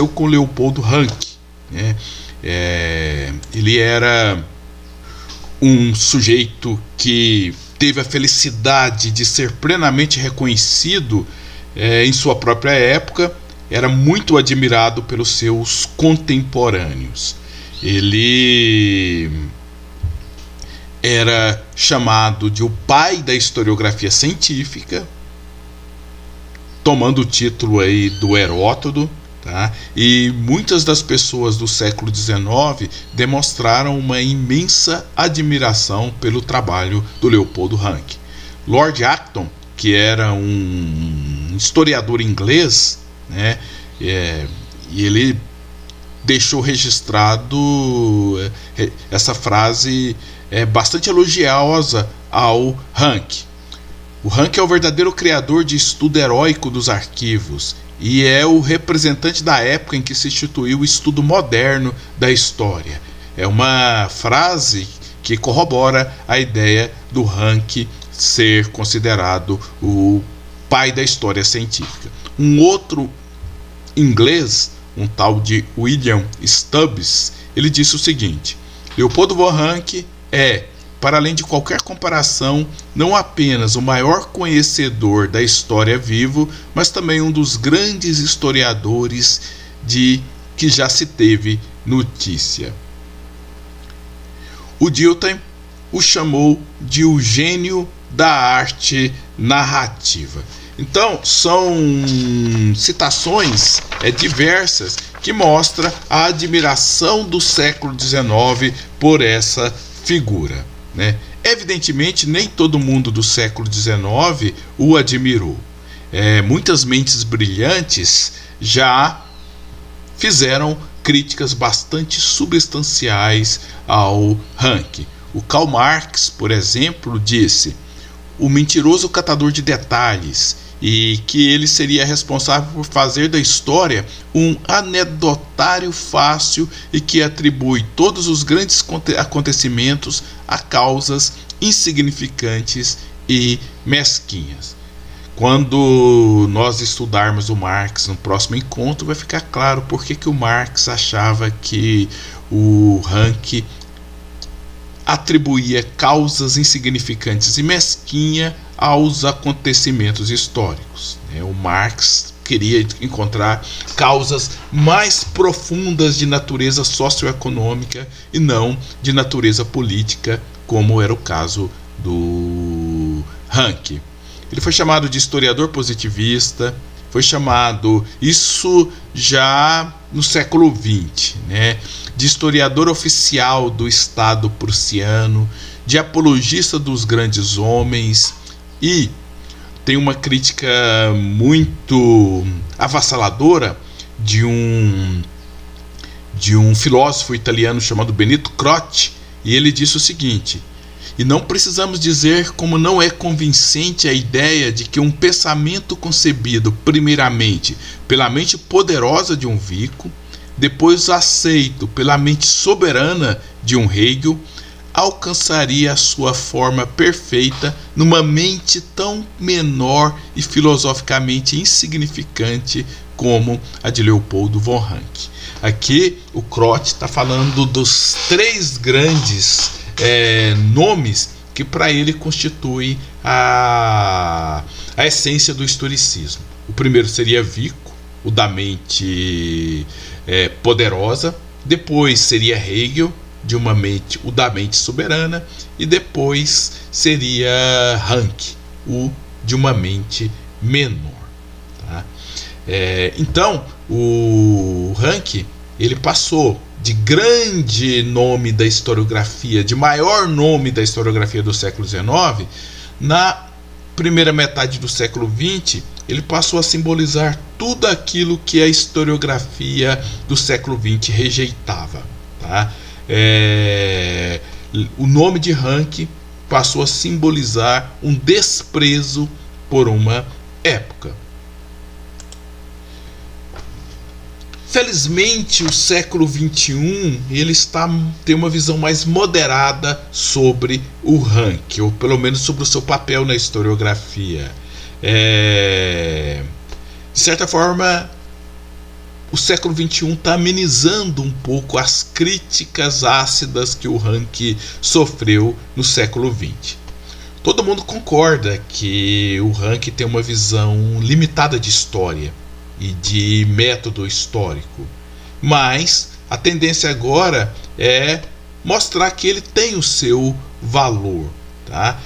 com Leopoldo Ranke, né? Ele era um sujeito que teve a felicidade de ser plenamente reconhecido em sua própria época, era muito admirado pelos seus contemporâneos. Ele era chamado de o pai da historiografia científica, tomando o título aí do Heródoto, tá? E muitas das pessoas do século XIX demonstraram uma imensa admiração pelo trabalho do Leopoldo Ranke. Lord Acton, que era um historiador inglês, né? E ele deixou registrado essa frase bastante elogiosa ao Ranke. O Ranke é o verdadeiro criador de estudo heróico dos arquivos e é o representante da época em que se instituiu o estudo moderno da história. É uma frase que corrobora a ideia do Ranke ser considerado o pai da história científica. Um outro inglês, um tal de William Stubbs, ele disse o seguinte: Leopoldo von Ranke para além de qualquer comparação, não apenas o maior conhecedor da história vivo, mas também um dos grandes historiadores de que já se teve notícia. O Dilthey o chamou de o gênio da arte narrativa. Então, são citações diversas que mostram a admiração do século XIX por essa figura, né? Evidentemente, nem todo mundo do século XIX o admirou. Muitas mentes brilhantes já fizeram críticas bastante substanciais ao Ranke. O Karl Marx, por exemplo, disse: o mentiroso catador de detalhes, e que ele seria responsável por fazer da história um anedotário fácil e que atribui todos os grandes acontecimentos a causas insignificantes e mesquinhas. Quando nós estudarmos o Marx no próximo encontro, vai ficar claro por que o Marx achava que o Ranke atribuía causas insignificantes e mesquinhas aos acontecimentos históricos. O Marx queria encontrar causas mais profundas de natureza socioeconômica e não de natureza política, como era o caso do Ranke. Ele foi chamado de historiador positivista, foi chamado, isso já no século XX, né, de historiador oficial do Estado prussiano, de apologista dos grandes homens, e tem uma crítica muito avassaladora de um filósofo italiano chamado Benito Croce, e ele disse o seguinte: e não precisamos dizer como não é convincente a ideia de que um pensamento concebido primeiramente pela mente poderosa de um Vico, depois aceito pela mente soberana de um Hegel, alcançaria a sua forma perfeita numa mente tão menor e filosoficamente insignificante como a de Leopoldo von Ranke. Aqui o Croce está falando dos três grandes nomes que para ele constituem a essência do historicismo. O primeiro seria Vico, o da mente poderosa. Depois seria Hegel, o da mente soberana. E depois seria Ranke, o de uma mente menor, tá? Então o Ranke, ele passou de grande nome da historiografia, de maior nome da historiografia do século XIX, na primeira metade do século XX, ele passou a simbolizar tudo aquilo que a historiografia do século XX rejeitava, tá? O nome de Ranke passou a simbolizar um desprezo por uma época. Felizmente, o século XXI tem uma visão mais moderada sobre o Ranke, ou pelo menos sobre o seu papel na historiografia. De certa forma, o século XXI está amenizando um pouco as críticas ácidas que o Rank sofreu no século XX. Todo mundo concorda que o Rank tem uma visão limitada de história e de método histórico, mas a tendência agora é mostrar que ele tem o seu valor, tá?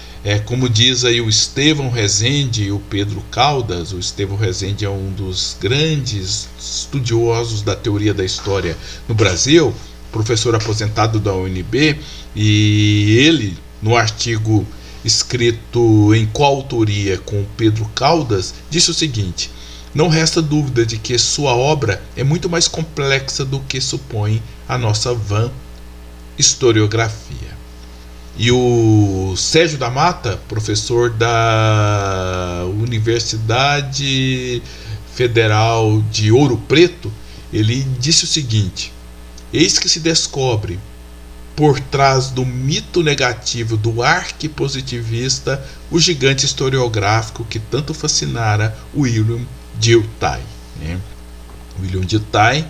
Como diz aí o Estevão Rezende e o Pedro Caldas. O Estevão Rezende é um dos grandes estudiosos da teoria da história no Brasil, professor aposentado da UNB, e ele, no artigo escrito em coautoria com o Pedro Caldas, disse o seguinte: não resta dúvida de que sua obra é muito mais complexa do que supõe a nossa vã historiografia. E o Sérgio da Mata, professor da Universidade Federal de Ouro Preto, ele disse o seguinte: eis que se descobre, por trás do mito negativo do arquipositivista, o gigante historiográfico que tanto fascinara William Dilthey, né? William Dilthey,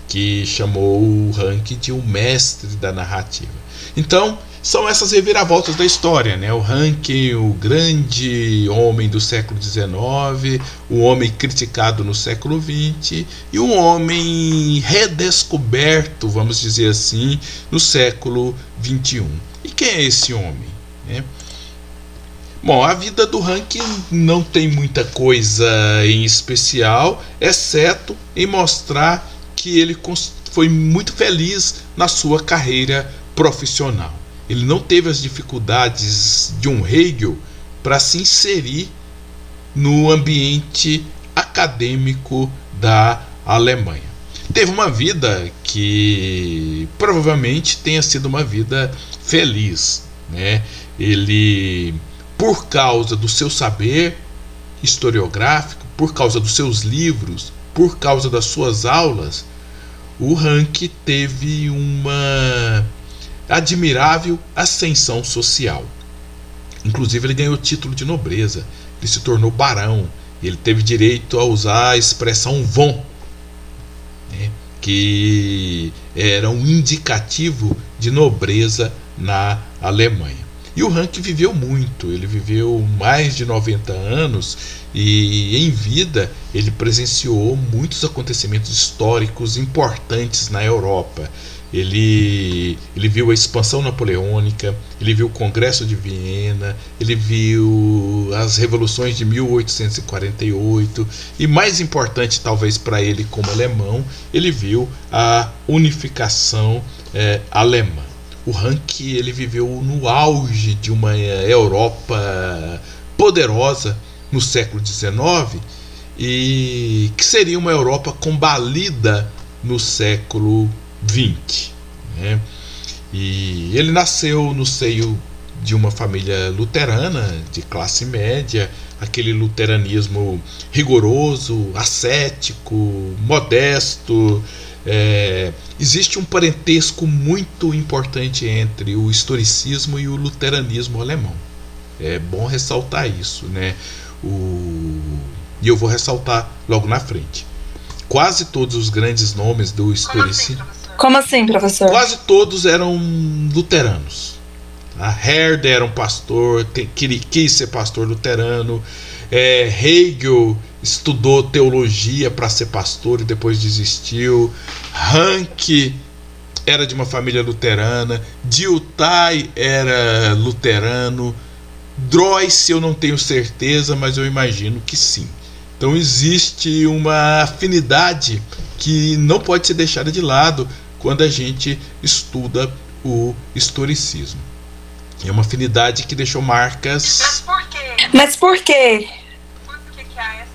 que chamou o Rank de um mestre da narrativa. Então, são essas reviravoltas da história, né? O Rank, o grande homem do século XIX, o homem criticado no século XX e um homem redescoberto, vamos dizer assim, no século XXI. E quem é esse homem, né? Bom, a vida do Rank não tem muita coisa em especial, exceto em mostrar que ele foi muito feliz na sua carreira profissional. Ele não teve as dificuldades de um Hegel para se inserir no ambiente acadêmico da Alemanha. Teve uma vida que provavelmente tenha sido uma vida feliz, né? Ele, por causa do seu saber historiográfico, por causa dos seus livros, por causa das suas aulas, o Rank teve uma admirável ascensão social. Inclusive, ele ganhou o título de nobreza, ele se tornou barão, ele teve direito a usar a expressão von, né, que era um indicativo de nobreza na Alemanha. E o Rank viveu muito, ele viveu mais de 90 anos e em vida ele presenciou muitos acontecimentos históricos importantes na Europa. Ele viu a expansão napoleônica, ele viu o Congresso de Viena, ele viu as revoluções de 1848 e, mais importante talvez para ele como alemão, ele viu a unificação alemã. O Rank, ele viveu no auge de uma Europa poderosa no século XIX e que seria uma Europa combalida no século XX, né? E ele nasceu no seio de uma família luterana de classe média, aquele luteranismo rigoroso, ascético, modesto. Existe um parentesco muito importante entre o historicismo e o luteranismo alemão. É bom ressaltar isso, né? E eu vou ressaltar logo na frente. Quase todos os grandes nomes do historicismo. Como assim, professor? Quase todos eram luteranos. A Herder era um pastor, quis ser pastor luterano. Hegel estudou teologia para ser pastor e depois desistiu. Rank era de uma família luterana. Dilthey era luterano. Droyce eu não tenho certeza, mas eu imagino que sim. Então existe uma afinidade que não pode ser deixada de lado quando a gente estuda o historicismo. É uma afinidade que deixou marcas. Mas por quê?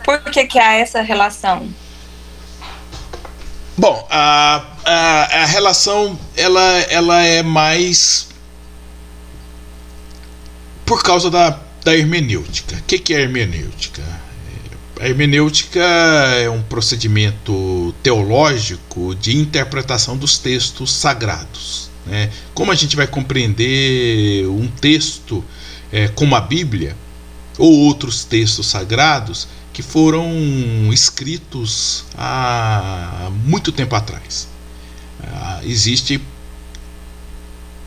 Por que há essa relação? Bom, a relação ela é mais por causa da hermenêutica. O que é a hermenêutica? A hermenêutica é um procedimento teológico de interpretação dos textos sagrados, né? Como a gente vai compreender um texto como a Bíblia ou outros textos sagrados, que foram escritos há muito tempo atrás. Existem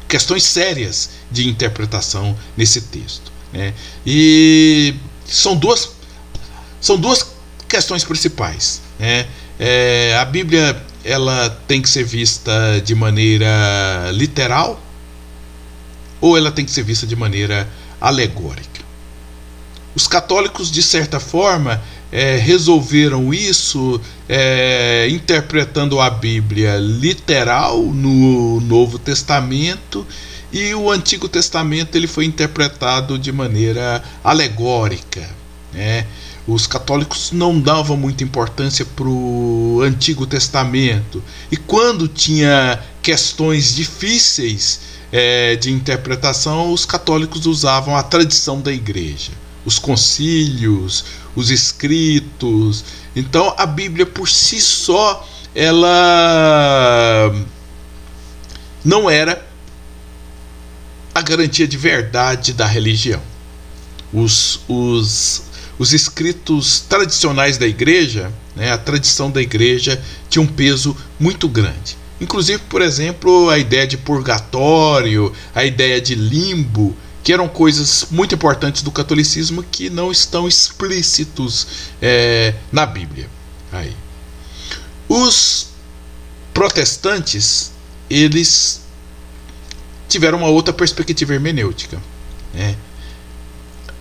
questões sérias de interpretação nesse texto, né? E são duas questões principais, né? A Bíblia, ela tem que ser vista de maneira literal ou ela tem que ser vista de maneira alegórica. Os católicos, de certa forma, resolveram isso interpretando a Bíblia literal no Novo Testamento, e o Antigo Testamento ele foi interpretado de maneira alegórica, né? Os católicos não davam muita importância para o Antigo Testamento, e quando tinha questões difíceis de interpretação, os católicos usavam a tradição da igreja, os concílios, os escritos. Então a Bíblia por si só, ela não era a garantia de verdade da religião. Os escritos tradicionais da igreja, né, a tradição da igreja tinha um peso muito grande. Inclusive, por exemplo, a ideia de purgatório, a ideia de limbo, que eram coisas muito importantes do catolicismo que não estão explícitos na Bíblia. Aí. Os protestantes, eles tiveram uma outra perspectiva hermenêutica, né?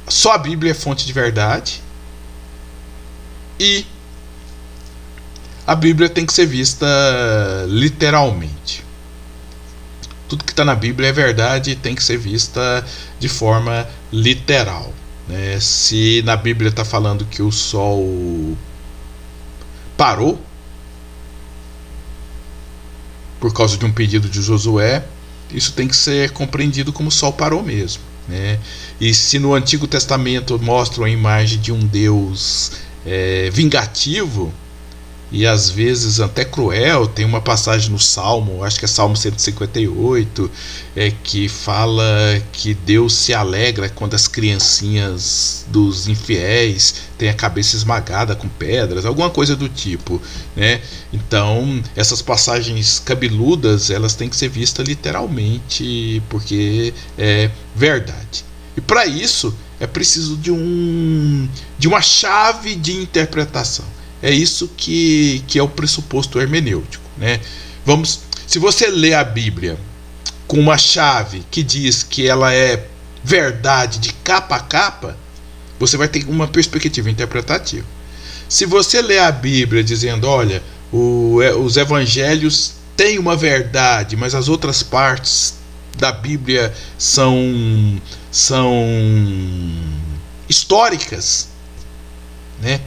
Só a Bíblia é fonte de verdade e a Bíblia tem que ser vista literalmente. Tudo que está na Bíblia é verdade e tem que ser vista de forma literal, né? Se na Bíblia está falando que o sol parou por causa de um pedido de Josué, isso tem que ser compreendido como o sol parou mesmo, né? E se no Antigo Testamento mostra a imagem de um Deus vingativo e às vezes até cruel, tem uma passagem no Salmo, acho que é Salmo 158, que fala que Deus se alegra quando as criancinhas dos infiéis têm a cabeça esmagada com pedras, alguma coisa do tipo, né? Então essas passagens cabeludas, elas têm que ser vistas literalmente, porque é verdade. E para isso é preciso de uma chave de interpretação. É isso que é o pressuposto hermenêutico, né? Se você lê a Bíblia com uma chave que diz que ela é verdade de capa a capa, você vai ter uma perspectiva interpretativa. Se você lê a Bíblia dizendo, olha, os evangelhos têm uma verdade, mas as outras partes da Bíblia são históricas, né?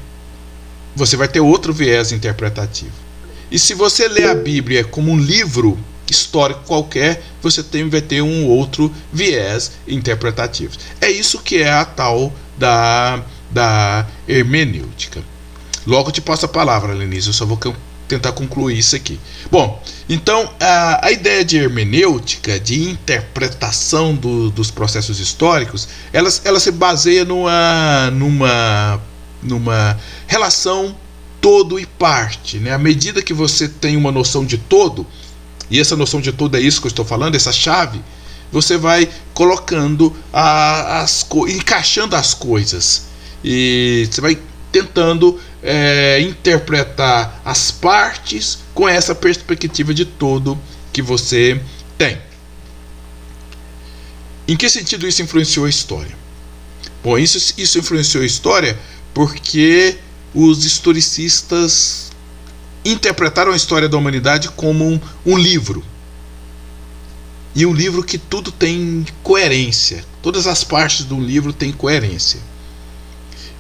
Você vai ter outro viés interpretativo. E se você lê a Bíblia como um livro histórico qualquer, você vai ter um outro viés interpretativo. É isso que é a tal da hermenêutica. Logo te passo a palavra, Lenise, eu só vou tentar concluir isso aqui. Bom, então a ideia de hermenêutica, de interpretação dos processos históricos, ela se baseia numa relação todo e parte, né? À medida que você tem uma noção de todo, e essa noção de todo é isso que eu estou falando, essa chave, você vai colocando encaixando as coisas, e você vai tentando interpretar as partes com essa perspectiva de todo que você tem. Em que sentido isso influenciou a história? Bom, isso influenciou a história porque os historicistas interpretaram a história da humanidade como um livro. E um livro que tudo tem coerência. Todas as partes do livro têm coerência.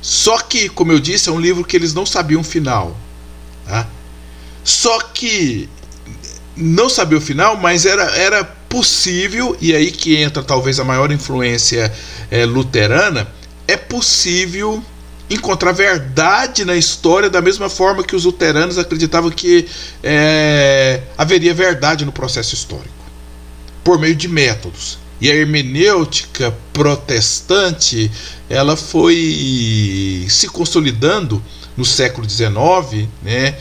Só que, como eu disse, é um livro que eles não sabiam o final. Tá? Só que não sabia o final, mas era possível, e aí que entra talvez a maior influência luterana, é possível encontrar verdade na história da mesma forma que os luteranos acreditavam que haveria verdade no processo histórico, por meio de métodos. E a hermenêutica protestante, ela foi se consolidando no século XIX, né?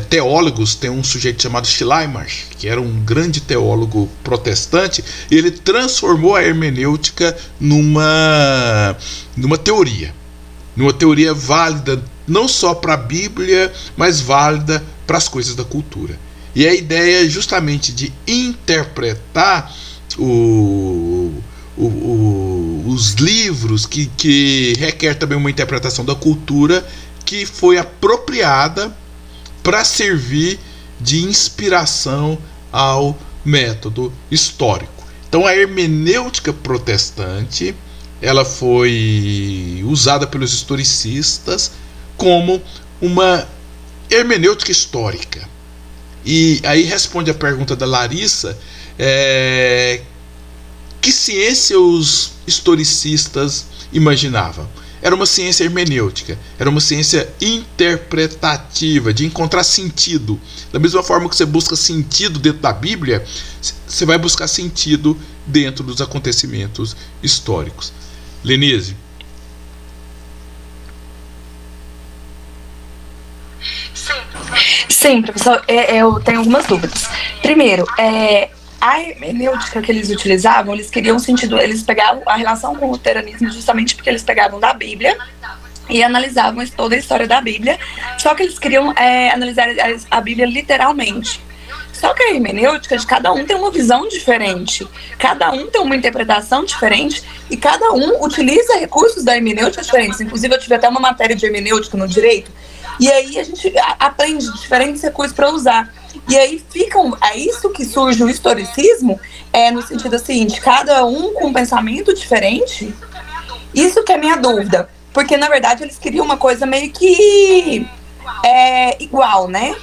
Teólogos, tem um sujeito chamado Schleiermacher, que era um grande teólogo protestante, e ele transformou a hermenêutica numa teoria válida não só para a Bíblia, mas válida para as coisas da cultura. E a ideia é justamente de interpretar os livros, que requer também uma interpretação da cultura que foi apropriada para servir de inspiração ao método histórico. Então a hermenêutica protestante, ela foi usada pelos historicistas como uma hermenêutica histórica. E aí responde a pergunta da Larissa, que ciência os historicistas imaginavam? Era uma ciência hermenêutica, era uma ciência interpretativa, de encontrar sentido. Da mesma forma que você busca sentido dentro da Bíblia, você vai buscar sentido dentro dos acontecimentos históricos. Lenise? Sim, professor, eu tenho algumas dúvidas. Primeiro, a hermenêutica que eles utilizavam, eles queriam sentido, eles pegavam a relação com o luteranismo justamente porque eles pegavam da Bíblia e analisavam toda a história da Bíblia, só que eles queriam analisar a Bíblia literalmente. Só que a hermenêutica de cada um tem uma visão diferente, cada um tem uma interpretação diferente e cada um utiliza recursos da hermenêutica diferentes. Inclusive eu tive até uma matéria de hermenêutica no direito, e aí a gente aprende diferentes recursos para usar. E aí é isso que surge o historicismo, no sentido seguinte, cada um com um pensamento diferente. Isso que é minha dúvida, porque na verdade eles queriam uma coisa meio que igual, né?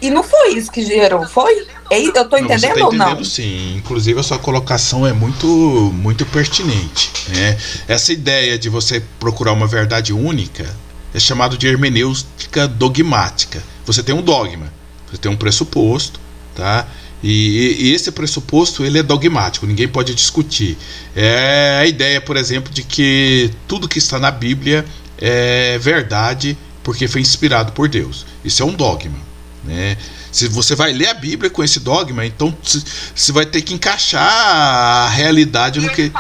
E não foi isso que gerou, foi? Eu tô entendendo ou não? Entendendo, sim. Inclusive a sua colocação é muito pertinente, né? Essa ideia de você procurar uma verdade única é chamado de hermenêutica dogmática. Você tem um dogma, você tem um pressuposto, tá? E esse pressuposto, ele é dogmático, ninguém pode discutir. É a ideia, por exemplo, de que tudo que está na Bíblia é verdade porque foi inspirado por Deus. Isso é um dogma, né? Se você vai ler a Bíblia com esse dogma, então você vai ter que encaixar a realidade no que...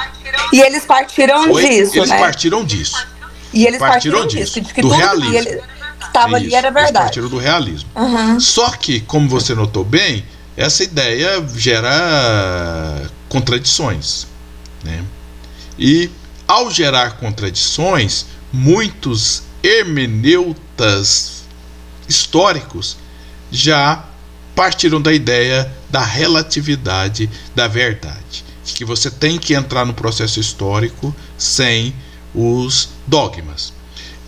E eles partiram disso, eles né? partiram disso. E eles partiram disso, de que do tudo realismo. que ele estava ali era verdade. Eles partiram do realismo. Uhum. Só que, como você notou bem, essa ideia gera contradições, né? E ao gerar contradições, muitos hermeneutas históricos já partiram da ideia da relatividade da verdade, de que você tem que entrar no processo histórico sem os dogmas.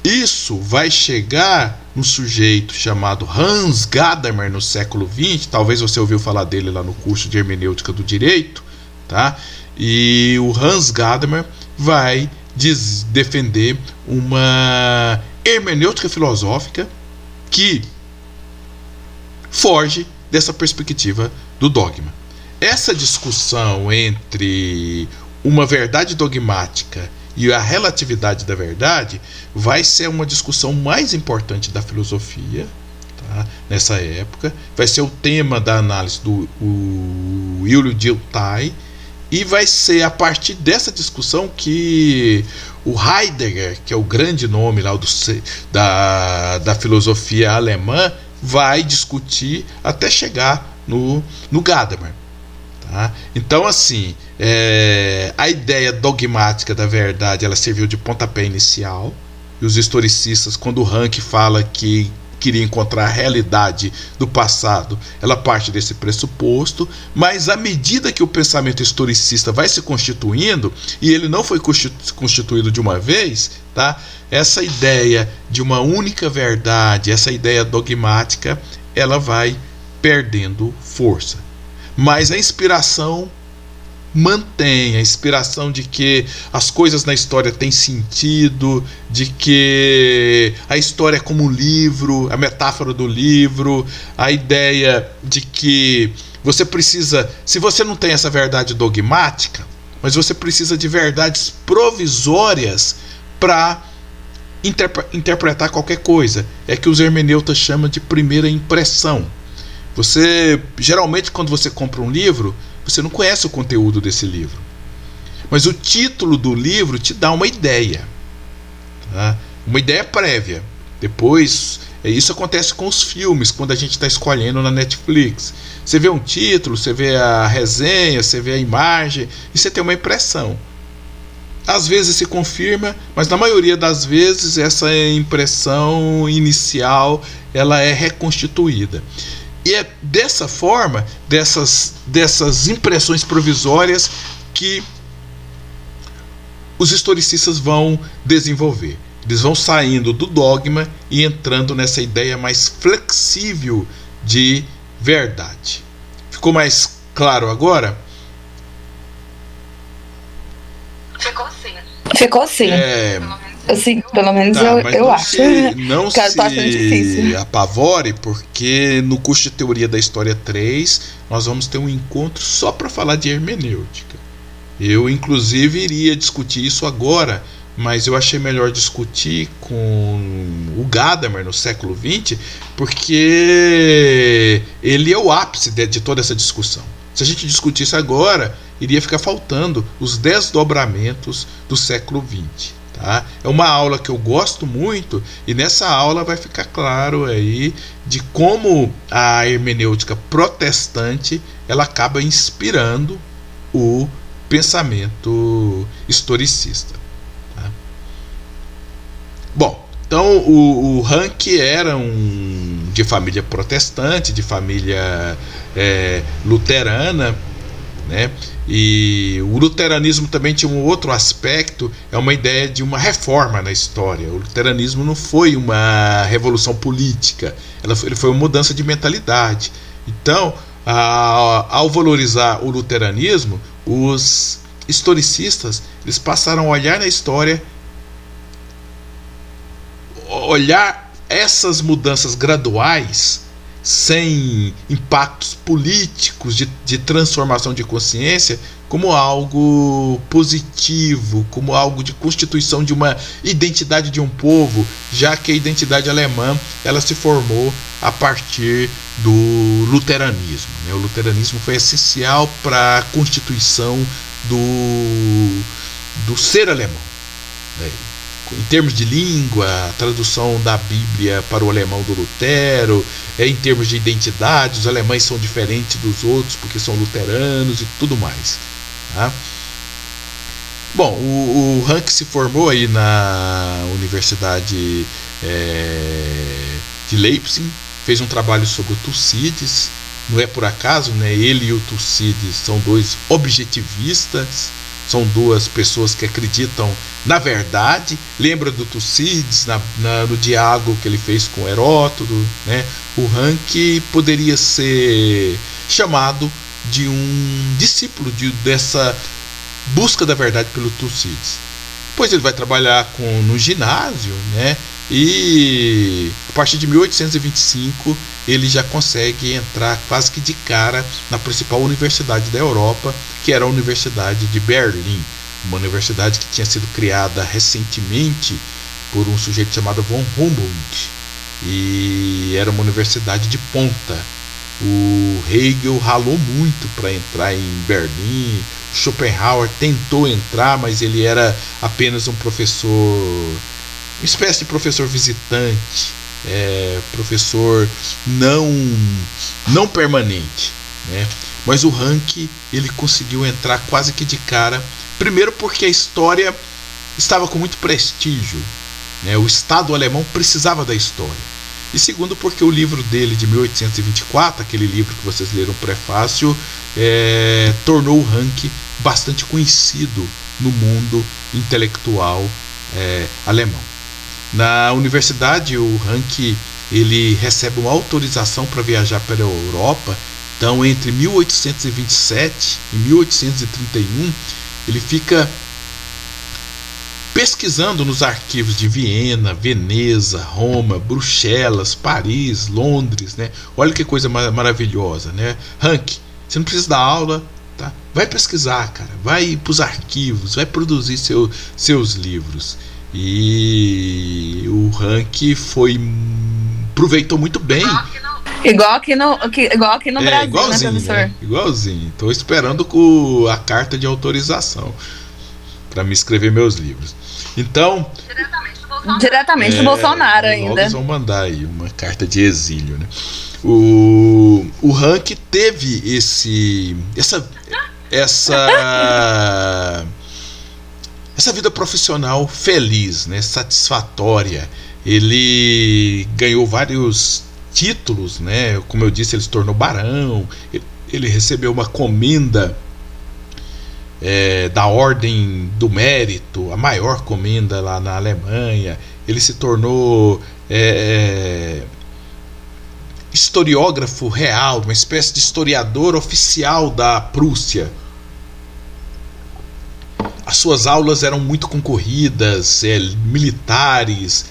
Isso vai chegar no sujeito chamado Hans Gadamer no século XX, talvez você ouviu falar dele lá no curso de hermenêutica do direito, tá? E o Hans Gadamer vai defender uma hermenêutica filosófica que foge dessa perspectiva do dogma. Essa discussão entre uma verdade dogmática e a relatividade da verdade vai ser uma discussão mais importante da filosofia, tá? Nessa época. Vai ser o tema da análise do Júlio Dilthey, e vai ser a partir dessa discussão que o Heidegger, que é o grande nome lá da filosofia alemã, vai discutir até chegar no Gadamer. Tá? Então, assim, a ideia dogmática da verdade, ela serviu de pontapé inicial, e os historicistas, quando o Rank fala que queria encontrar a realidade do passado, ela parte desse pressuposto, mas à medida que o pensamento historicista vai se constituindo, e ele não foi constituído de uma vez, tá? Essa ideia de uma única verdade, essa ideia dogmática, ela vai perdendo força. Mas a inspiração mantém, a inspiração de que as coisas na história têm sentido, de que a história é como um livro, a metáfora do livro, a ideia de que você precisa, se você não tem essa verdade dogmática, mas você precisa de verdades provisórias para interpretar qualquer coisa. É que os hermeneutas chamam de primeira impressão. Você, geralmente, quando você compra um livro, você não conhece o conteúdo desse livro, mas o título do livro te dá uma ideia, tá? Uma ideia prévia. Depois, isso acontece com os filmes, quando a gente está escolhendo na Netflix. Você vê um título, você vê a resenha, você vê a imagem e você tem uma impressão. Às vezes se confirma, mas na maioria das vezes essa impressão inicial ela é reconstituída. E é dessa forma, dessas impressões provisórias, que os historicistas vão desenvolver. Eles vão saindo do dogma e entrando nessa ideia mais flexível de verdade. Ficou mais claro agora? Ficou sim. Assim, pelo menos eu acho. Não se apavore, porque no curso de Teoria da História 3 nós vamos ter um encontro só para falar de hermenêutica. Eu, inclusive, iria discutir isso agora, mas eu achei melhor discutir com o Gadamer no século XX, porque ele é o ápice de toda essa discussão. Se a gente discutisse agora, iria ficar faltando os desdobramentos do século XX. Tá? É uma aula que eu gosto muito, e nessa aula vai ficar claro aí de como a hermenêutica protestante ela acaba inspirando o pensamento historicista. Tá? Bom, então o Ranke era de família protestante, de família luterana, né? E o luteranismo também tinha um outro aspecto, é uma ideia de uma reforma na história. O luteranismo não foi uma revolução política, ele foi uma mudança de mentalidade. Então, ao valorizar o luteranismo, os historicistas eles passaram a olhar na história, olhar essas mudanças graduais, sem impactos políticos de transformação de consciência, como algo positivo, como algo de constituição de uma identidade de um povo, já que a identidade alemã ela se formou a partir do luteranismo, né? O luteranismo foi essencial para a constituição do ser alemão, né? Em termos de língua, a tradução da Bíblia para o alemão do Lutero, em termos de identidade, os alemães são diferentes dos outros porque são luteranos e tudo mais. Tá? Bom, o Ranke se formou aí na Universidade de Leipzig, fez um trabalho sobre o Tucídides. Não é por acaso, né? Ele e o Tucídides são dois objetivistas. São duas pessoas que acreditam na verdade. Lembra do Tucídides no diálogo que ele fez com Heródoto, né? O Ranke poderia ser chamado de um discípulo dessa busca da verdade pelo Tucídides. Depois ele vai trabalhar no ginásio, né? E a partir de 1825 ele já consegue entrar quase que de cara na principal universidade da Europa, que era a Universidade de Berlim, uma universidade que tinha sido criada recentemente por um sujeito chamado von Humboldt, e era uma universidade de ponta. O Hegel ralou muito para entrar em Berlim. Schopenhauer tentou entrar, mas ele era apenas um professor, uma espécie de professor visitante, professor não permanente, né? Mas o Ranke ele conseguiu entrar quase que de cara, primeiro porque a história estava com muito prestígio, né? O Estado alemão precisava da história, e segundo porque o livro dele de 1824, aquele livro que vocês leram o prefácio, tornou o Ranke bastante conhecido no mundo intelectual alemão. Na universidade, o Ranke ele recebe uma autorização para viajar para a Europa. Então, entre 1827 e 1831, ele fica pesquisando nos arquivos de Viena, Veneza, Roma, Bruxelas, Paris, Londres, né? Olha que coisa maravilhosa, né? Ranke, você não precisa dar aula, tá? Vai pesquisar, cara, vai para os arquivos, vai produzir seus livros. E o Rank aproveitou muito bem. Igual aqui no Brasil, igualzinho, né, professor? né? Igualzinho. Estou esperando a carta de autorização para me escrever meus livros. Então, diretamente do Bolsonaro ainda. Eles vão mandar aí uma carta de exílio, né? O Rank teve essa vida profissional feliz, né? Satisfatória. Ele ganhou vários títulos, né? Como eu disse, ele se tornou barão. Ele recebeu uma comenda da Ordem do Mérito, a maior comenda lá na Alemanha. Ele se tornou historiógrafo real, uma espécie de historiador oficial da Prússia. As suas aulas eram muito concorridas, militares,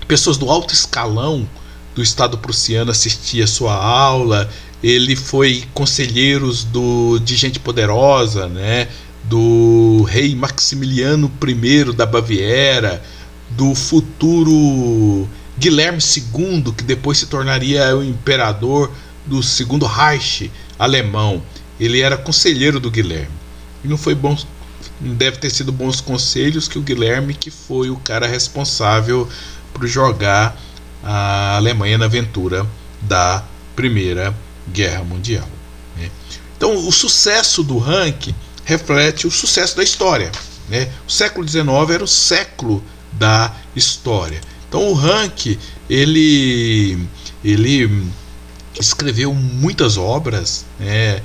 pessoas do alto escalão do Estado prussiano assistiam a sua aula. Ele foi conselheiro de gente poderosa, né? Do rei Maximiliano I da Baviera, do futuro Guilherme II, que depois se tornaria o imperador do Segundo Reich alemão. Ele era conselheiro do Guilherme. E não deve ter sido bons conselhos que o Guilherme, que foi o cara responsável por jogar a Alemanha na aventura da Primeira Guerra Mundial, né? Então, o sucesso do Rank reflete o sucesso da história, né? O século XIX era o século da história. Então, o Rank ele escreveu muitas obras, né?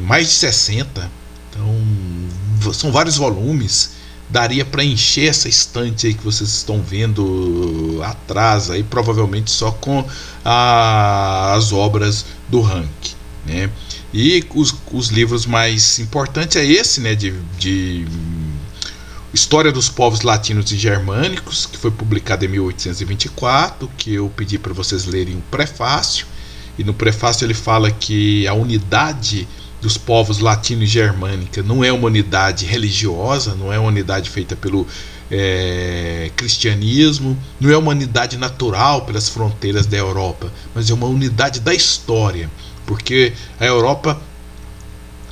Mais de 60. Então, são vários volumes. Daria para encher essa estante aí que vocês estão vendo atrás, aí, provavelmente só com as obras do Rank, né? E os livros mais importantes é esse, né, de História dos Povos Latinos e Germânicos, que foi publicado em 1824, que eu pedi para vocês lerem o prefácio. E no prefácio ele fala que a unidade dos povos latino e germânica não é uma unidade religiosa, não é uma unidade feita pelo cristianismo, não é uma unidade natural pelas fronteiras da Europa, mas é uma unidade da história, porque a Europa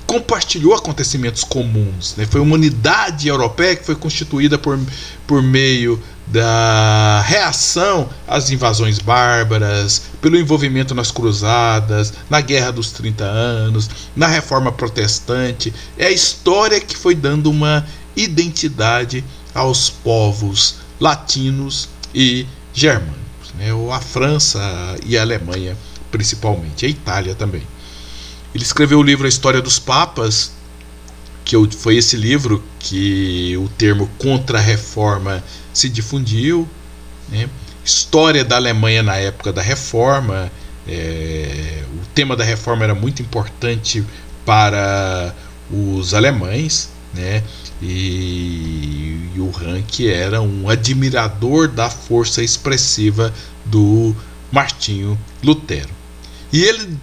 compartilhou acontecimentos comuns, né? Foi uma unidade europeia que foi constituída por meio da reação às invasões bárbaras, pelo envolvimento nas cruzadas, na Guerra dos 30 Anos, na Reforma Protestante. É a história que foi dando uma identidade aos povos latinos e germânicos, né? Ou a França e a Alemanha principalmente, a Itália também. Ele escreveu o livro A História dos Papas, que foi esse livro que o termo contra-reforma se difundiu, né? História da Alemanha na época da Reforma. O tema da Reforma era muito importante para os alemães, né? E o Rank era um admirador da força expressiva do Martinho Lutero. E ele,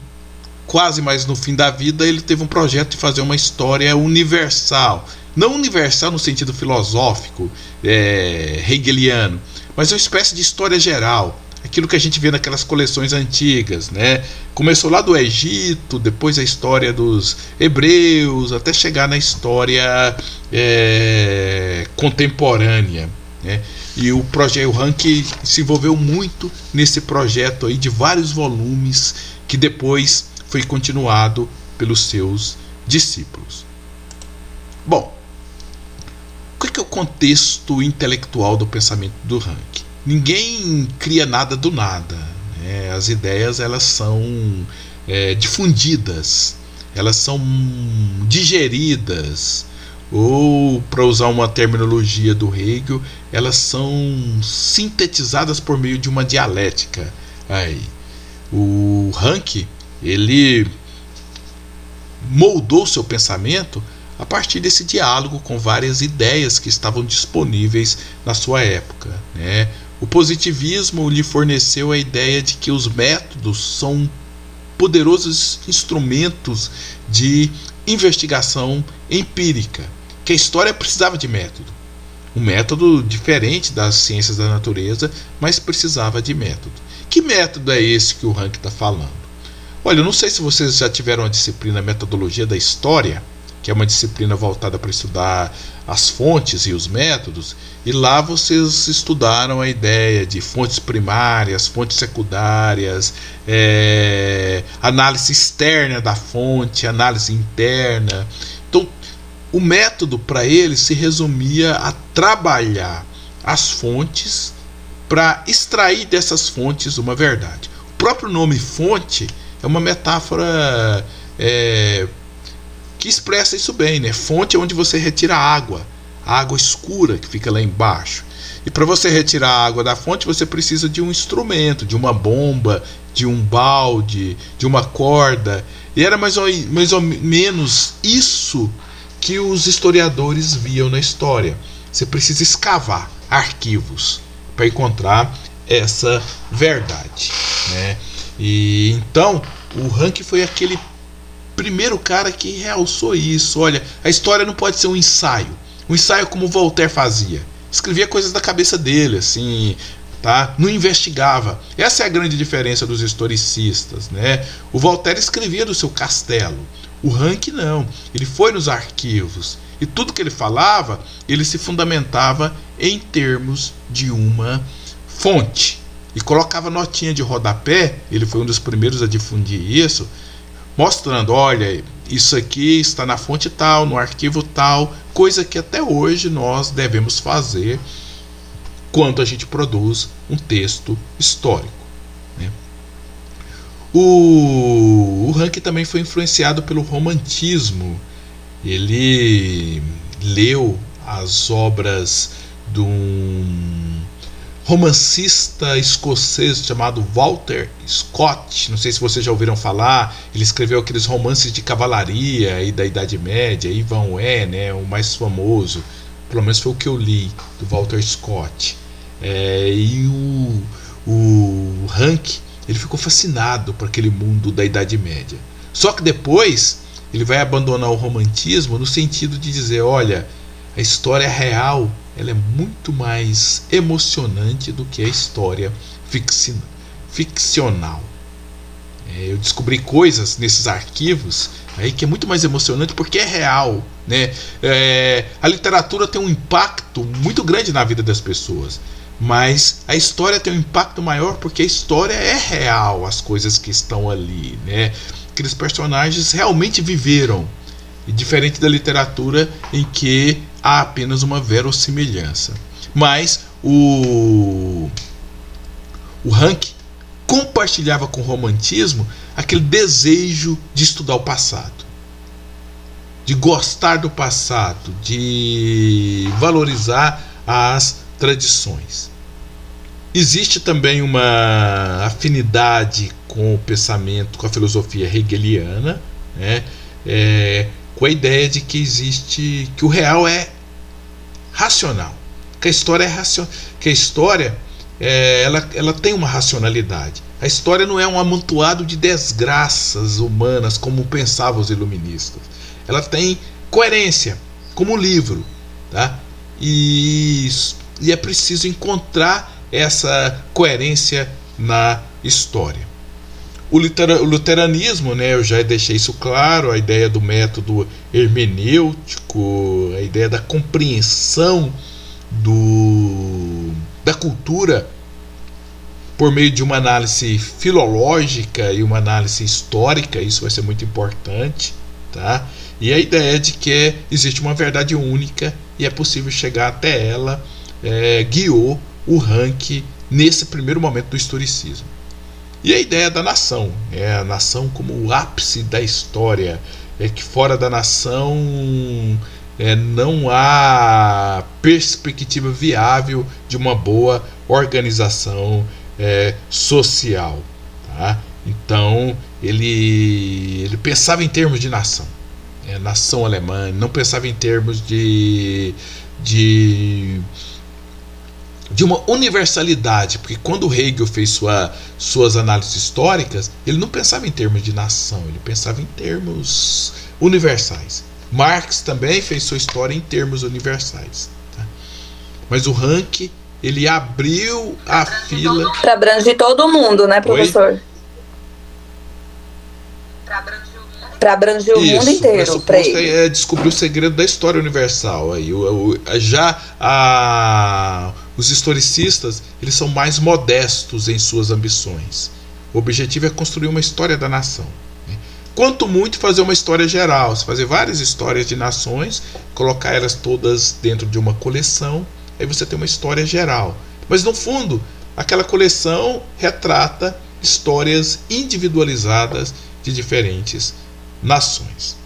quase mais no fim da vida, ele teve um projeto de fazer uma história universal. Não universal no sentido filosófico, hegeliano, mas uma espécie de história geral. Aquilo que a gente vê naquelas coleções antigas, né? Começou lá do Egito, depois a história dos hebreus, até chegar na história contemporânea, né? E o Rank se envolveu muito nesse projeto aí de vários volumes, que depois foi continuado pelos seus discípulos. Bom, o que é o contexto intelectual do pensamento do Rank? Ninguém cria nada do nada, né? As ideias, elas são difundidas, elas são digeridas, ou, para usar uma terminologia do Hegel, elas são sintetizadas por meio de uma dialética. Aí, o Rank, ele moldou seu pensamento a partir desse diálogo com várias ideias que estavam disponíveis na sua época, né? O positivismo lhe forneceu a ideia de que os métodos são poderosos instrumentos de investigação empírica, que a história precisava de método. Um método diferente das ciências da natureza, mas precisava de método. Que método é esse que o Rank está falando? Olha, eu não sei se vocês já tiveram a disciplina Metodologia da História, que é uma disciplina voltada para estudar as fontes e os métodos, e lá vocês estudaram a ideia de fontes primárias, fontes secundárias, análise externa da fonte, análise interna. Então, o método para ele se resumia a trabalhar as fontes para extrair dessas fontes uma verdade. O próprio nome fonte é uma metáfora que expressa isso bem, né? Fonte é onde você retira a água escura que fica lá embaixo. E para você retirar a água da fonte, você precisa de um instrumento, de uma bomba, de um balde, de uma corda. E era mais ou menos isso que os historiadores viam na história. Você precisa escavar arquivos para encontrar essa verdade, né? E então o Rank foi aquele primeiro cara que realçou isso. Olha, a história não pode ser um ensaio como Voltaire fazia. Escrevia coisas da cabeça dele, assim, tá? Não investigava. Essa é a grande diferença dos historicistas, né? O Voltaire escrevia do seu castelo. O Rank não. Ele foi nos arquivos. E tudo que ele falava, ele se fundamentava em termos de uma fonte. E colocava notinha de rodapé. Ele foi um dos primeiros a difundir isso, mostrando, olha, isso aqui está na fonte tal, no arquivo tal, coisa que até hoje nós devemos fazer quando a gente produz um texto histórico, né? O Rank também foi influenciado pelo romantismo. Ele leu as obras de um romancista escocês chamado Walter Scott. Não sei se vocês já ouviram falar. Ele escreveu aqueles romances de cavalaria e da Idade Média. Ivanhoe, né, o mais famoso, pelo menos foi o que eu li, do Walter Scott. E o Rank, ele ficou fascinado por aquele mundo da Idade Média. Só que depois ele vai abandonar o romantismo no sentido de dizer, olha, a história real, ela é muito mais emocionante do que a história ficcional. Eu descobri coisas nesses arquivos aí que é muito mais emocionante porque é real, né? A literatura tem um impacto muito grande na vida das pessoas, mas a história tem um impacto maior porque a história é real, as coisas que estão ali, né? Aqueles personagens realmente viveram, e diferente da literatura em que há apenas uma verossimilhança. Mas o Rank compartilhava com o romantismo aquele desejo de estudar o passado, de gostar do passado, de valorizar as tradições. Existe também uma afinidade com o pensamento, com a filosofia hegeliana, né? Com a ideia de que o real é racional, que a história é racional, que a história ela tem uma racionalidade. A história não é um amontoado de desgraças humanas como pensavam os iluministas. Ela tem coerência, como um livro, tá? E é preciso encontrar essa coerência na história. O luteranismo, né, eu já deixei isso claro, a ideia do método hermenêutico, a ideia da compreensão da cultura por meio de uma análise filológica e uma análise histórica. Isso vai ser muito importante, tá? E a ideia de que existe uma verdade única e é possível chegar até ela, guiou o Rank nesse primeiro momento do historicismo. E a ideia da nação, a nação como o ápice da história, que fora da nação não há perspectiva viável de uma boa organização social, tá? Então ele pensava em termos de nação, nação alemã, não pensava em termos de de uma universalidade, porque quando Hegel fez suas análises históricas, ele não pensava em termos de nação, ele pensava em termos universais. Marx também fez sua história em termos universais, tá? Mas o Ranke, ele abriu a fila para abranger todo mundo, né, professor? Para abranger o mundo inteiro. Para descobrir o segredo da história universal. Aí, os historicistas, eles são mais modestos em suas ambições. O objetivo é construir uma história da nação, né? Quanto muito fazer uma história geral, fazer várias histórias de nações, colocar elas todas dentro de uma coleção, aí você tem uma história geral. Mas no fundo, aquela coleção retrata histórias individualizadas de diferentes nações.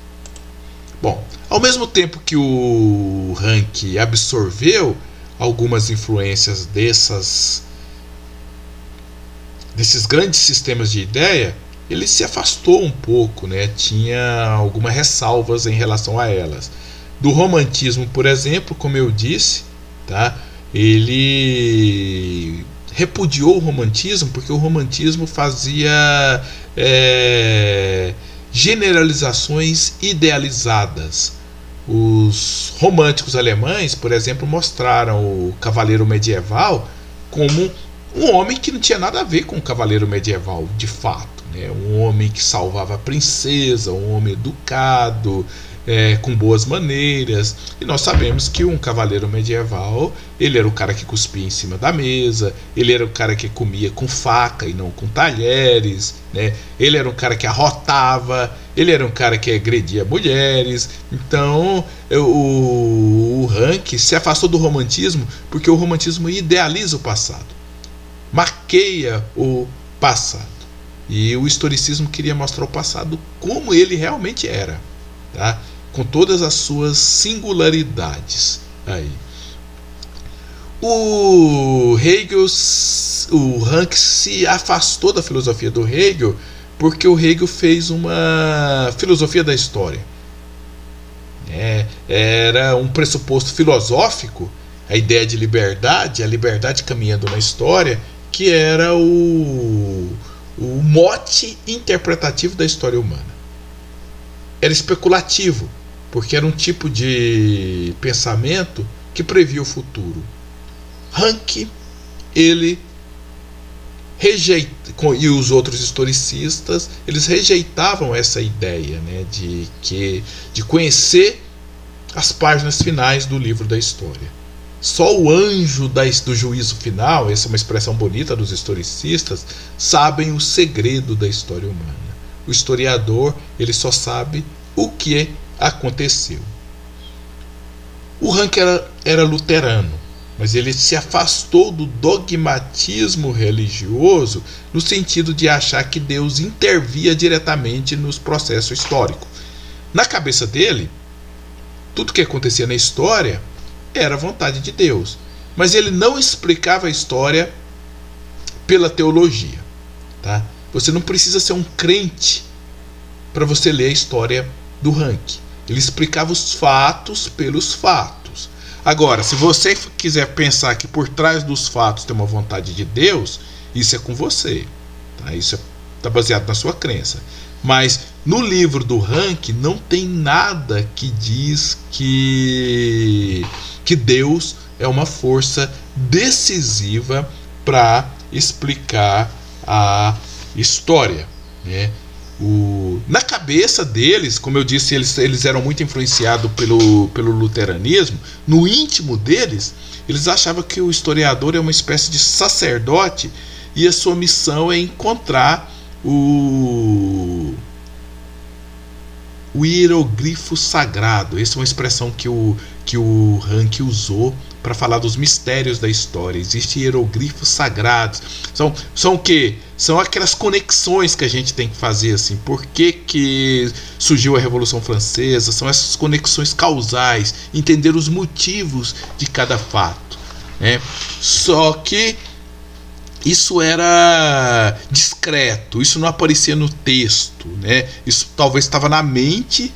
Bom, ao mesmo tempo que o Ranke absorveu algumas influências desses grandes sistemas de ideia, ele se afastou um pouco, né? Tinha algumas ressalvas em relação a elas. Do romantismo, por exemplo, como eu disse, tá? Ele repudiou o romantismo porque o romantismo fazia generalizações idealizadas. Os românticos alemães, por exemplo, mostraram o cavaleiro medieval como um homem que não tinha nada a ver com o cavaleiro medieval de fato, né? Um homem que salvava a princesa, um homem educado, com boas maneiras. E nós sabemos que um cavaleiro medieval, ele era o cara que cuspia em cima da mesa, ele era o cara que comia com faca e não com talheres, né? Ele era um cara que arrotava, ele era um cara que agredia mulheres. Então o Ranke se afastou do romantismo porque o romantismo idealiza o passado, maqueia o passado, e o historicismo queria mostrar o passado como ele realmente era, tá? Com todas as suas singularidades. Aí. O Ranke se afastou da filosofia do Hegel porque o Hegel fez uma filosofia da história. Era um pressuposto filosófico, a ideia de liberdade, a liberdade caminhando na história, que era o mote interpretativo da história humana. Era especulativo, porque era um tipo de pensamento que previa o futuro. Ranke, ele e os outros historicistas, eles rejeitavam essa ideia, né, de conhecer as páginas finais do livro da história. Só o anjo do juízo final, essa é uma expressão bonita dos historicistas, sabem o segredo da história humana. O historiador, ele só sabe o que aconteceu. O Ranke era luterano, mas ele se afastou do dogmatismo religioso no sentido de achar que Deus intervia diretamente nos processos históricos. Na cabeça dele, tudo que acontecia na história era vontade de Deus, mas ele não explicava a história pela teologia, tá? Você não precisa ser um crente para você ler a história do Ranke. Ele explicava os fatos pelos fatos. Agora, se você quiser pensar que por trás dos fatos tem uma vontade de Deus, isso é com você, tá? Isso está baseado na sua crença. Mas no livro do Ranke não tem nada que diz que Deus é uma força decisiva para explicar a história, né? Na cabeça deles, como eu disse, eles eram muito influenciados pelo luteranismo. No íntimo deles, eles achavam que o historiador é uma espécie de sacerdote e a sua missão é encontrar o hieroglifo sagrado. Essa é uma expressão que o Ranke usou para falar dos mistérios da história. Existem hieroglifos sagrados. São o quê? São aquelas conexões que a gente tem que fazer, assim. Por que surgiu a Revolução Francesa? São essas conexões causais, entender os motivos de cada fato, né? Só que isso era discreto, isso não aparecia no texto, né? Isso talvez estava na mente,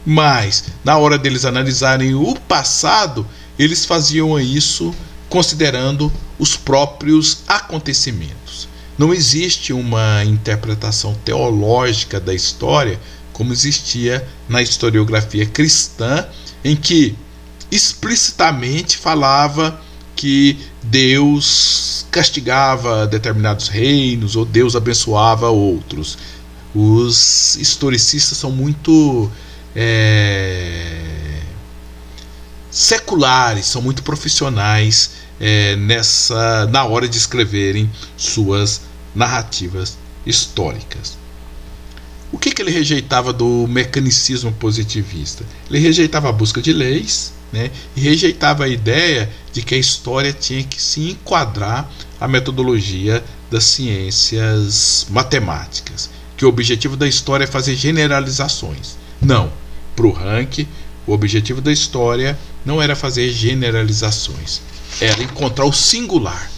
mas na hora deles analisarem o passado, eles faziam isso considerando os próprios acontecimentos. Não existe uma interpretação teológica da história como existia na historiografia cristã, em que explicitamente falava que Deus castigava determinados reinos ou Deus abençoava outros. Os historicistas são muito seculares, são muito profissionais na hora de escreverem suas narrativas históricas. O que ele rejeitava do mecanicismo positivista? Ele rejeitava a busca de leis, né, e rejeitava a ideia de que a história tinha que se enquadrar à metodologia das ciências matemáticas, que o objetivo da história é fazer generalizações. Não, para o Ranke, o objetivo da história não era fazer generalizações, era encontrar o singular,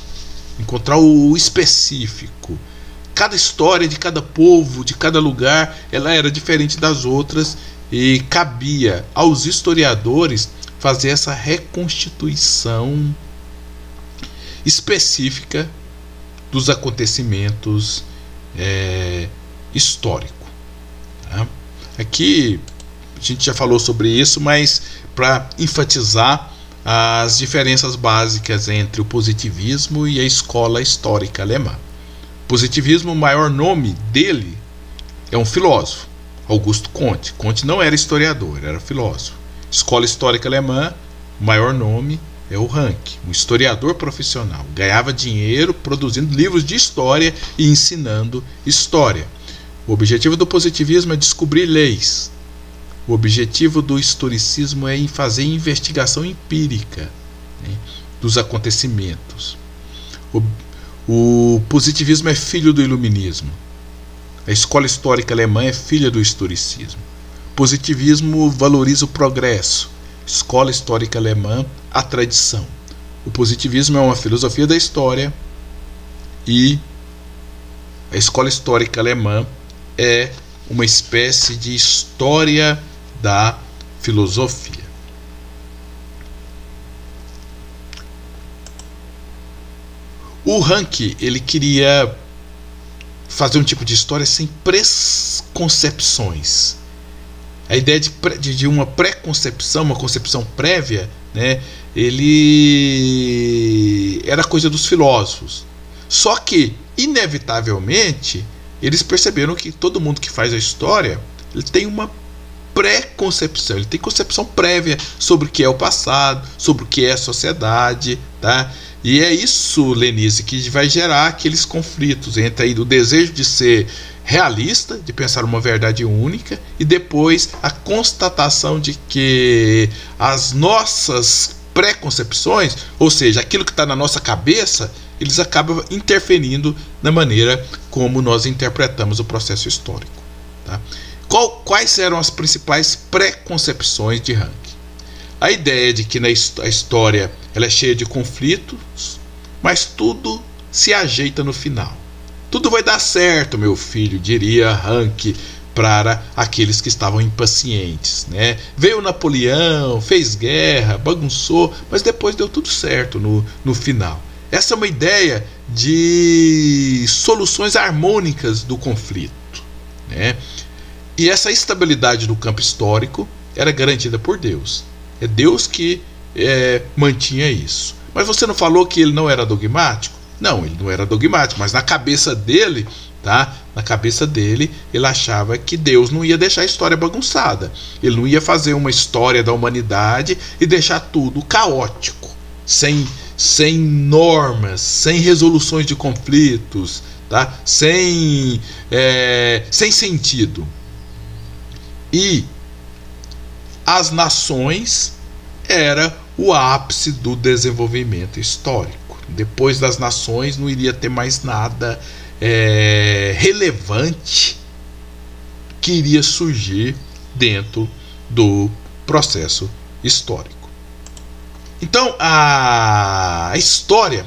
encontrar o específico. Cada história de cada povo, de cada lugar, ela era diferente das outras e cabia aos historiadores fazer essa reconstituição específica dos acontecimentos históricos. Tá? Aqui a gente já falou sobre isso, mas para enfatizar as diferenças básicas entre o positivismo e a escola histórica alemã. Positivismo, o maior nome dele é um filósofo, Augusto Comte. Comte não era historiador, era filósofo. Escola histórica alemã, o maior nome é o Ranke, um historiador profissional. Ganhava dinheiro produzindo livros de história e ensinando história. O objetivo do positivismo é descobrir leis. O objetivo do historicismo é fazer investigação empírica, né, dos acontecimentos. O positivismo é filho do iluminismo. A escola histórica alemã é filha do historicismo. O positivismo valoriza o progresso. A escola histórica alemã, a tradição. O positivismo é uma filosofia da história e a escola histórica alemã é uma espécie de história da filosofia. O Ranke, ele queria fazer um tipo de história sem preconcepções. A ideia de uma preconcepção, uma concepção prévia, né, ele era coisa dos filósofos. Só que, inevitavelmente, eles perceberam que todo mundo que faz a história, ele tem uma preconcepção, ele tem concepção prévia sobre o que é o passado, sobre o que é a sociedade, tá? E é isso, Lenise, que vai gerar aqueles conflitos entre aí o desejo de ser realista, de pensar uma verdade única, e depois a constatação de que as nossas preconcepções, ou seja, aquilo que está na nossa cabeça, eles acabam interferindo na maneira como nós interpretamos o processo histórico. Tá? Quais eram as principais preconcepções de Ranke? A ideia de que a história ela é cheia de conflitos, mas tudo se ajeita no final. Tudo vai dar certo, meu filho, diria Ranke para aqueles que estavam impacientes, né? Veio Napoleão, fez guerra, bagunçou, mas depois deu tudo certo no final. Essa é uma ideia de soluções harmônicas do conflito, né? E essa estabilidade do campo histórico era garantida por Deus. É Deus que mantinha isso. Mas você não falou que ele não era dogmático? Não, ele não era dogmático, mas na cabeça dele, tá? Na cabeça dele, ele achava que Deus não ia deixar a história bagunçada. Ele não ia fazer uma história da humanidade e deixar tudo caótico, sem normas, sem resoluções de conflitos, tá? Sem sentido. E as nações era o ápice do desenvolvimento histórico. Depois das nações não iria ter mais nada relevante que iria surgir dentro do processo histórico. Então a história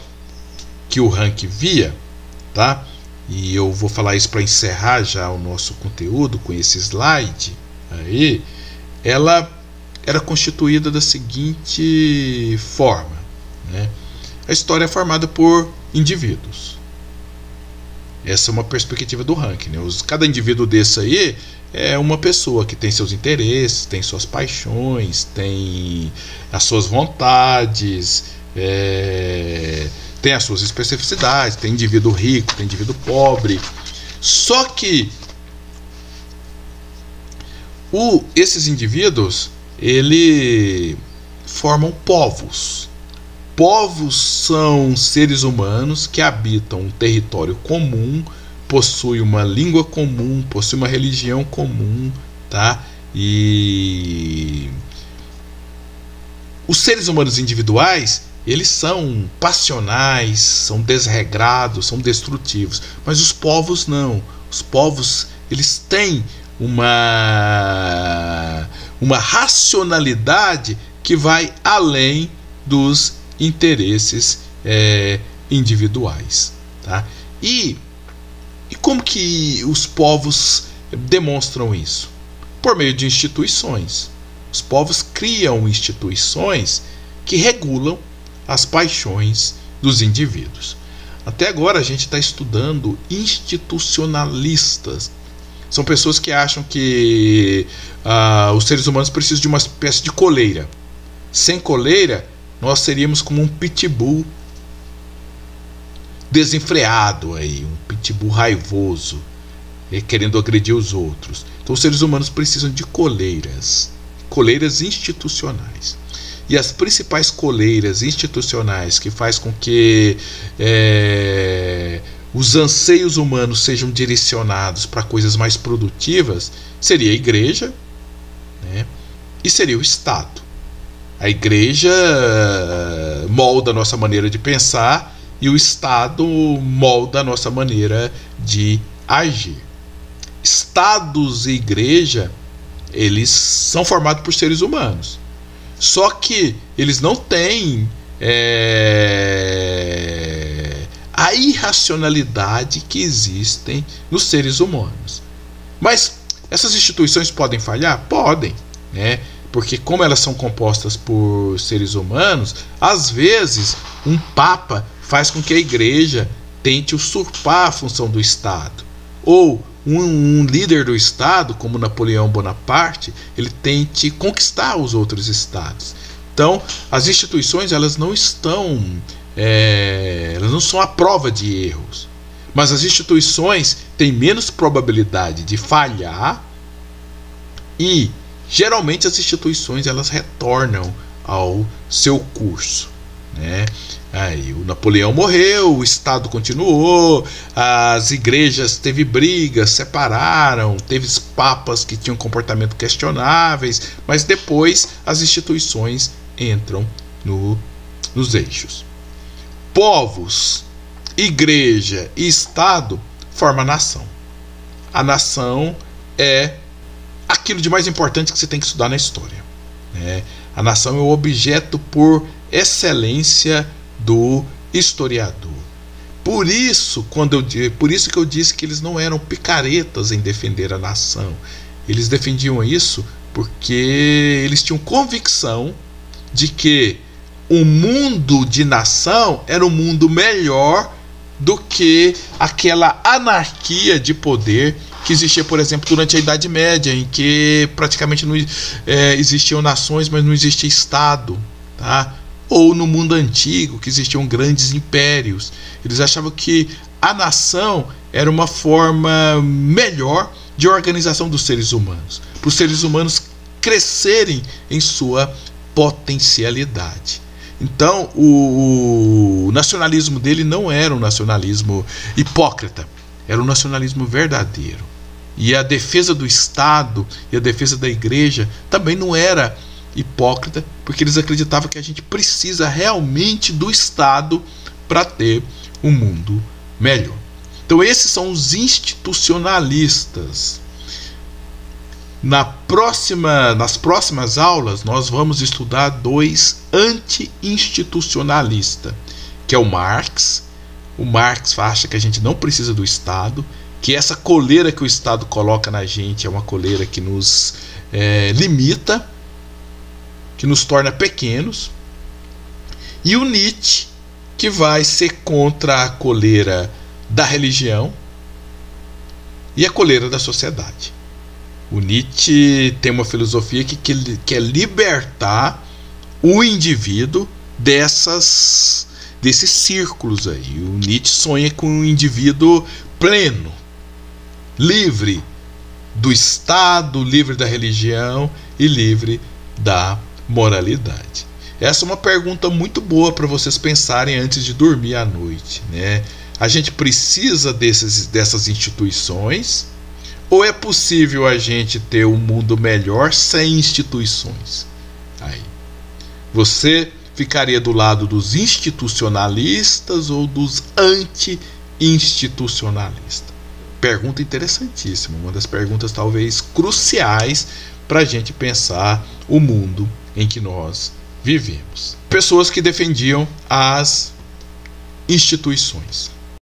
que o Ranke via, tá? E eu vou falar isso para encerrar já o nosso conteúdo com esse slide aí, ela era constituída da seguinte forma, né? a história é formada por indivíduos. Essa é uma perspectiva do ranking, né? Cada indivíduo desse aí é uma pessoa que tem seus interesses, tem suas paixões, tem as suas vontades, tem as suas especificidades, tem indivíduo rico, tem indivíduo pobre. Só que esses indivíduos, eles formam povos. Povos são seres humanos que habitam um território comum, possuem uma língua comum, possuem uma religião comum, tá? E os seres humanos individuais, eles são passionais, são desregrados, são destrutivos, mas os povos não. Os povos, eles têm uma racionalidade que vai além dos interesses individuais, tá? E como que os povos demonstram isso? Por meio de instituições. Os povos criam instituições que regulam as paixões dos indivíduos. Até agora a gente está estudando institucionalistas. São pessoas que acham que os seres humanos precisam de uma espécie de coleira. Sem coleira, nós seríamos como um pitbull desenfreado, um pitbull raivoso, querendo agredir os outros. Então os seres humanos precisam de coleiras institucionais. E as principais coleiras institucionais que faz com que os anseios humanos sejam direcionados para coisas mais produtivas seria a igreja, né? E seria o Estado. A igreja molda a nossa maneira de pensar e o Estado molda a nossa maneira de agir. Estados e igreja, eles são formados por seres humanos. Só que eles não têm a irracionalidade que existem nos seres humanos. Mas essas instituições podem falhar? Podem, né? Porque como elas são compostas por seres humanos, às vezes um papa faz com que a igreja tente usurpar a função do Estado. Ou um líder do Estado, como Napoleão Bonaparte, ele tente conquistar os outros estados. Então, as instituições, elas não estão, elas não são a prova de erros. Mas as instituições têm menos probabilidade de falhar e geralmente as instituições elas retornam ao seu curso, né? Aí o Napoleão morreu, o Estado continuou, as igrejas teve brigas, separaram, teve papas que tinham comportamento questionáveis, mas depois as instituições entram nos eixos. Povos, igreja e Estado formam a nação. A nação é aquilo de mais importante que você tem que estudar na história, né? A nação é o objeto por excelência do historiador. Por isso que eu disse que eles não eram picaretas em defender a nação. Eles defendiam isso porque eles tinham convicção de que o mundo de nação era um mundo melhor do que aquela anarquia de poder que existia, por exemplo, durante a Idade Média, em que praticamente não existiam nações, mas não existia Estado, tá? Ou no mundo antigo, que existiam grandes impérios. Eles achavam que a nação era uma forma melhor de organização dos seres humanos, para os seres humanos crescerem em sua potencialidade. Então, o nacionalismo dele não era um nacionalismo hipócrita, era um nacionalismo verdadeiro. E a defesa do Estado e a defesa da igreja também não era hipócrita, porque eles acreditavam que a gente precisa realmente do Estado para ter um mundo melhor. Então esses são os institucionalistas. Nas próximas aulas nós vamos estudar dois anti-institucionalistas, que é o Marx. O Marx acha que a gente não precisa do Estado, que essa coleira que o Estado coloca na gente é uma coleira que nos limita, que nos torna pequenos. E o Nietzsche, que vai ser contra a coleira da religião e a coleira da sociedade. O Nietzsche tem uma filosofia que quer libertar o indivíduo desses círculos aí. O Nietzsche sonha com um indivíduo pleno, livre do Estado, livre da religião e livre da moralidade. Essa é uma pergunta muito boa para vocês pensarem antes de dormir à noite, né? A gente precisa dessas instituições, ou é possível a gente ter um mundo melhor sem instituições? Aí, você ficaria do lado dos institucionalistas ou dos anti-institucionalistas? Pergunta interessantíssima, uma das perguntas talvez cruciais para a gente pensar o mundo em que nós vivemos. Pessoas que defendiam as instituições.